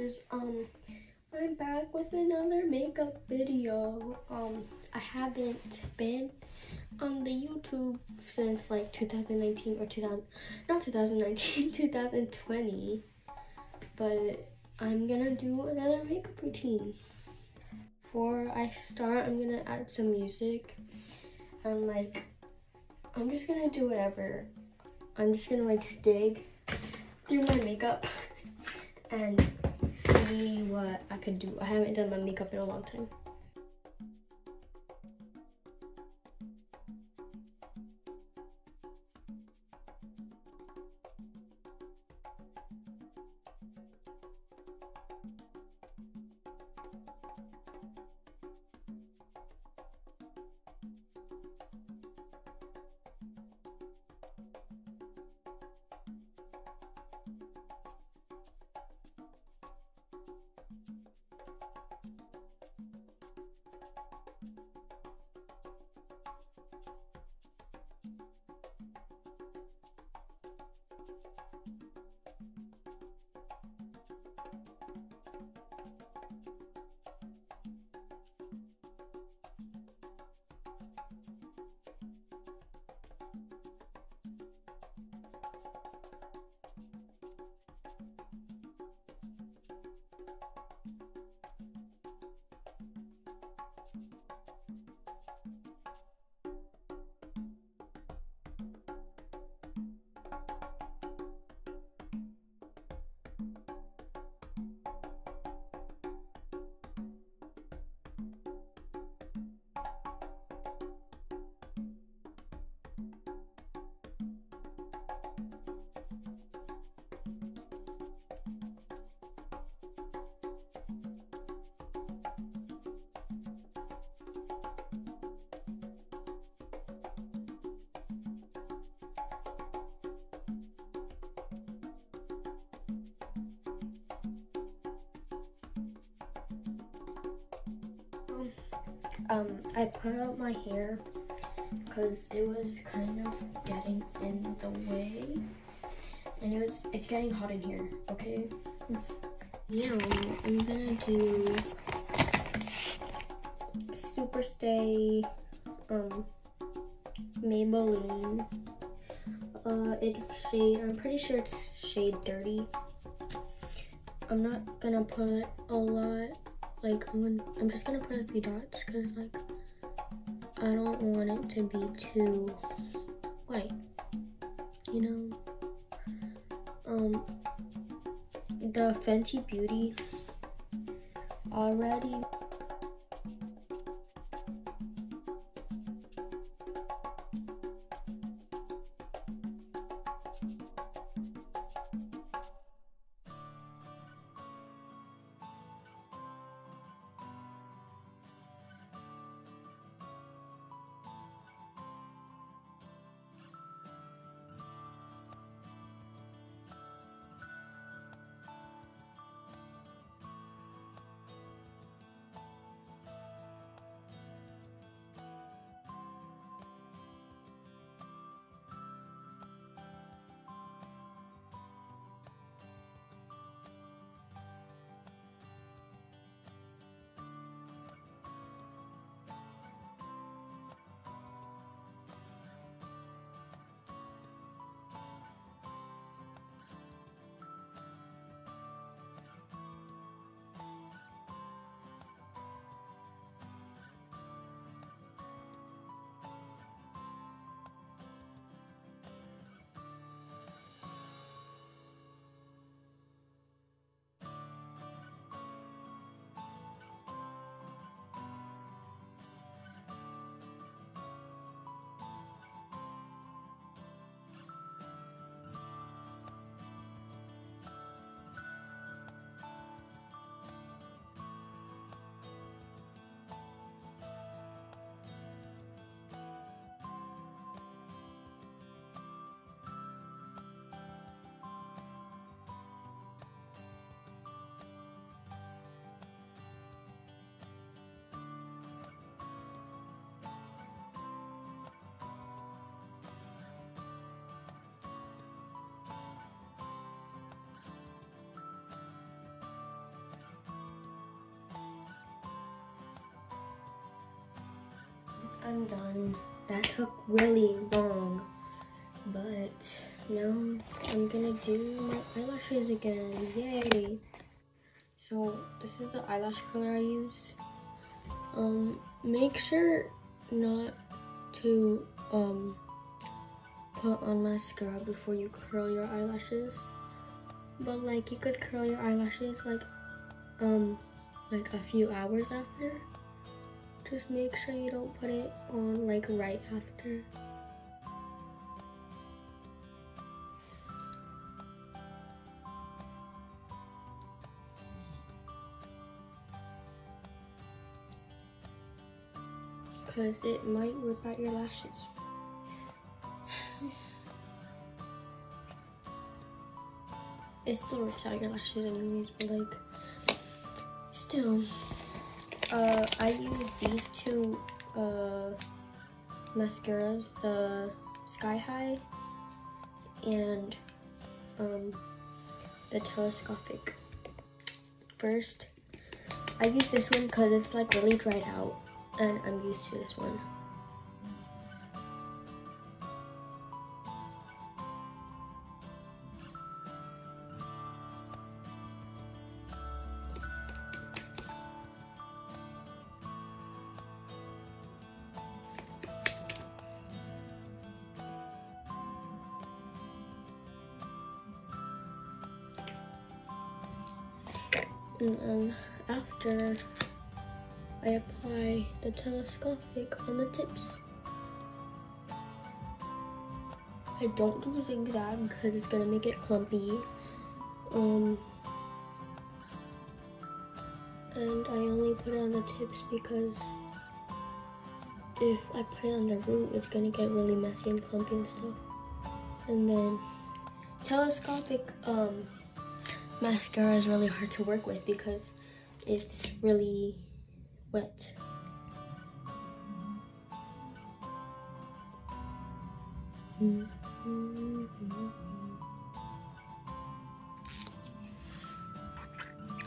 guys, I'm back with another makeup video. I haven't been on the YouTube since like 2019 or 2020, but I'm gonna do another makeup routine. Before I start, I'm gonna add some music and I'm just gonna do whatever. I'm just gonna dig through my makeup and see what I could do. I haven't done my makeup in a long time. I put up my hair because it was kind of getting in the way, and it's getting hot in here. Okay, now I'm gonna do Super Stay Maybelline. I'm pretty sure it's shade 30. I'm not gonna put a lot. I'm just gonna put a few dots because I don't want it to be too white, you know. The Fenty Beauty already. I'm done. That took really long, but now I'm gonna do my eyelashes again. Yay! So this is the eyelash curler I use. Make sure not to put on mascara before you curl your eyelashes, but like you could curl your eyelashes like a few hours after. Just make sure you don't put it on like right after. Because it might rip out your lashes. It still rips out your lashes anyways, but like, still. I use these two mascaras, the Sky High and the Telescopic. First, I use this one because it's like really dried out and I'm used to this one. And then after, I apply the Telescopic on the tips. I don't do zigzag because it's gonna make it clumpy. And I only put it on the tips because if I put it on the root, it's gonna get really messy and clumpy and stuff. And then Telescopic mascara is really hard to work with because it's really wet.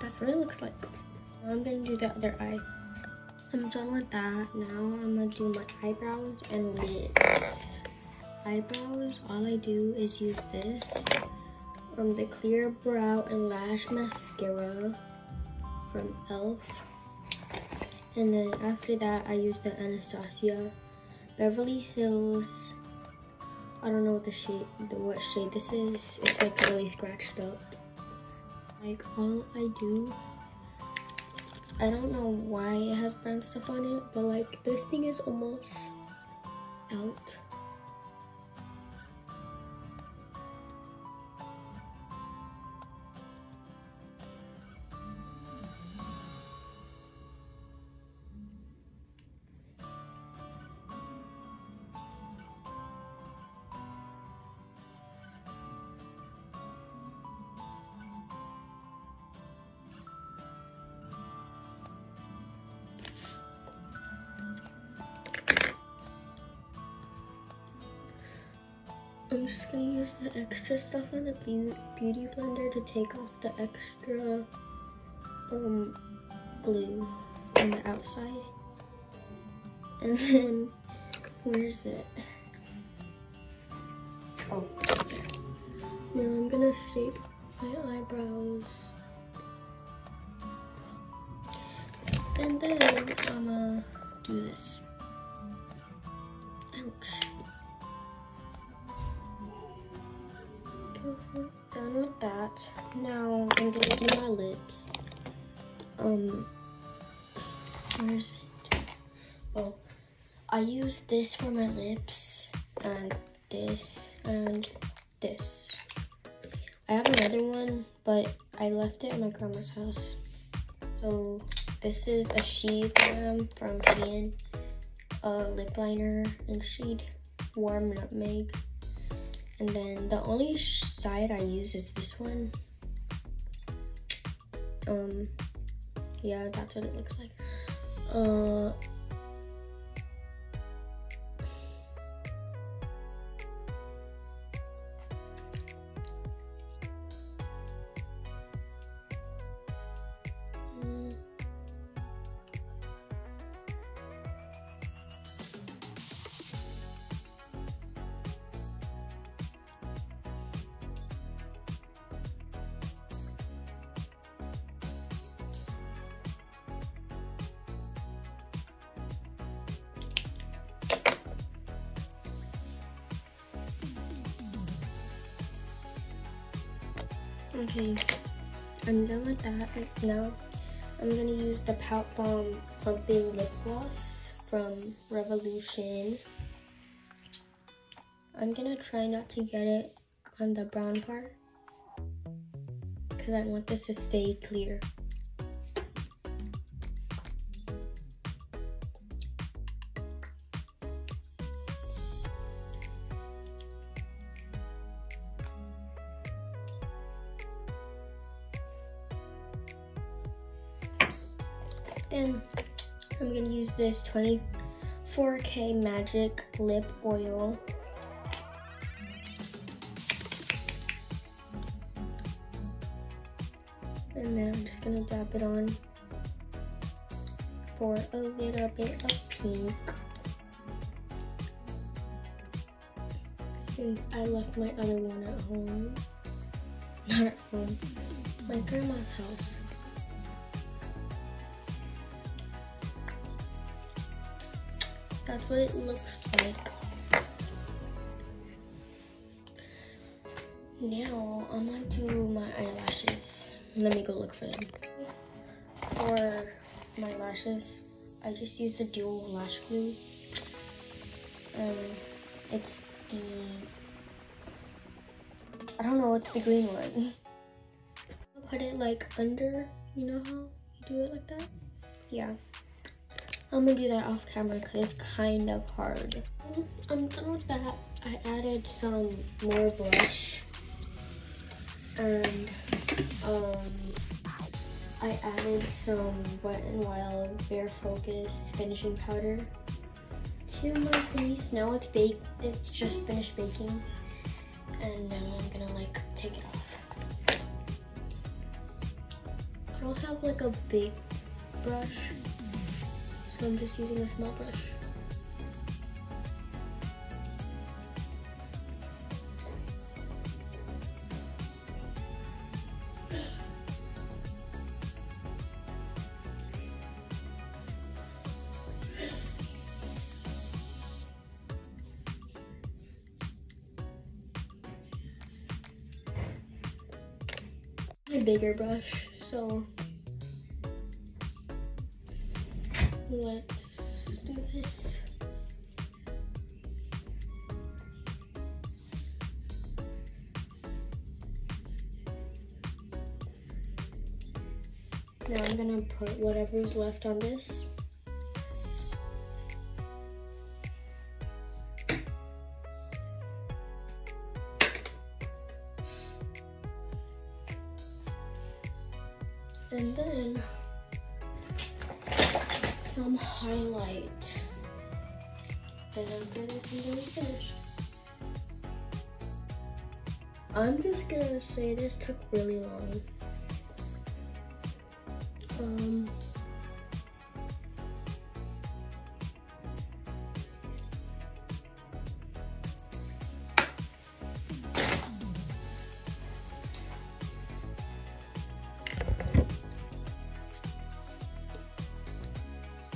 That's what it looks like. Now I'm gonna do the other eye. I'm done with that. Now I'm gonna do my eyebrows and lids. Eyebrows, all I do is use this. The Clear Brow and Lash Mascara from e.l.f. And then after that, I use the Anastasia Beverly Hills. I don't know what shade this is. It's like really scratched up. Like all I do, I don't know why it has brown stuff on it, but like this thing is almost out. I'm just gonna use the extra stuff on the beauty blender to take off the extra glue on the outside. And then, where's it? Oh, there. Now I'm gonna shape my eyebrows. And then I'm gonna do this. Ouch. Done with that. Now I'm gonna do my lips. Where's it? Oh, I use this for my lips, and this, and this. I have another one, but I left it at my grandma's house. So this is a Sheath from Shein, a lip liner in shade Warm Nutmeg. And then the only side I use is this one. Yeah, that's what it looks like. Okay, I'm done with that. Now I'm gonna use the Pout Bomb Plumping Lip Gloss from Revolution. I'm gonna try not to get it on the brown part because I want this to stay clear. Then I'm gonna use this 24K Magic Lip Oil. And then I'm just gonna dab it on for a little bit of pink. Since I left my other one at home. Not at home, my grandma's house. That's what it looks like. Now I'm gonna do my eyelashes. Let me go look for them. For my lashes, I just use the dual lash glue. It's the, I don't know, it's the green one. I'll put it like under, you know how you do it like that? Yeah. I'm gonna do that off camera because it's kind of hard. I'm done with that. I added some more blush. And I added some Wet n Wild Bare Focus finishing powder to my crease. Now it's baked. It's just finished baking. And now I'm gonna like take it off. I don't have like a big brush, so I'm just using a small brush. A bigger brush, so let's do this. Now I'm gonna put whatever's left on this. And then some highlight. Then after this, I'm gonna finish. I'm just gonna say this took really long.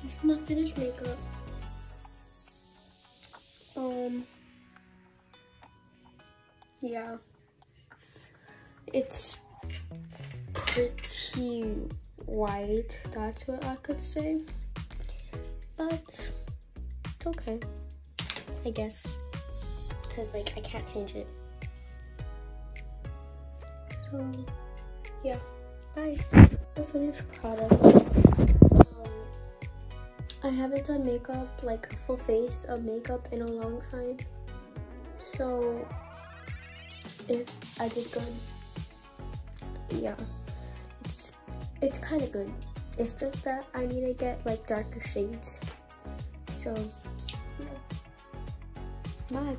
It's not finished makeup. Yeah, it's pretty white, that's what I could say, but it's okay, I guess, because like I can't change it. So yeah, bye. The finished product. I haven't done makeup, like a full face of makeup, in a long time, so if I did good, yeah, it's kind of good. It's just that I need to get like darker shades, so yeah, bye.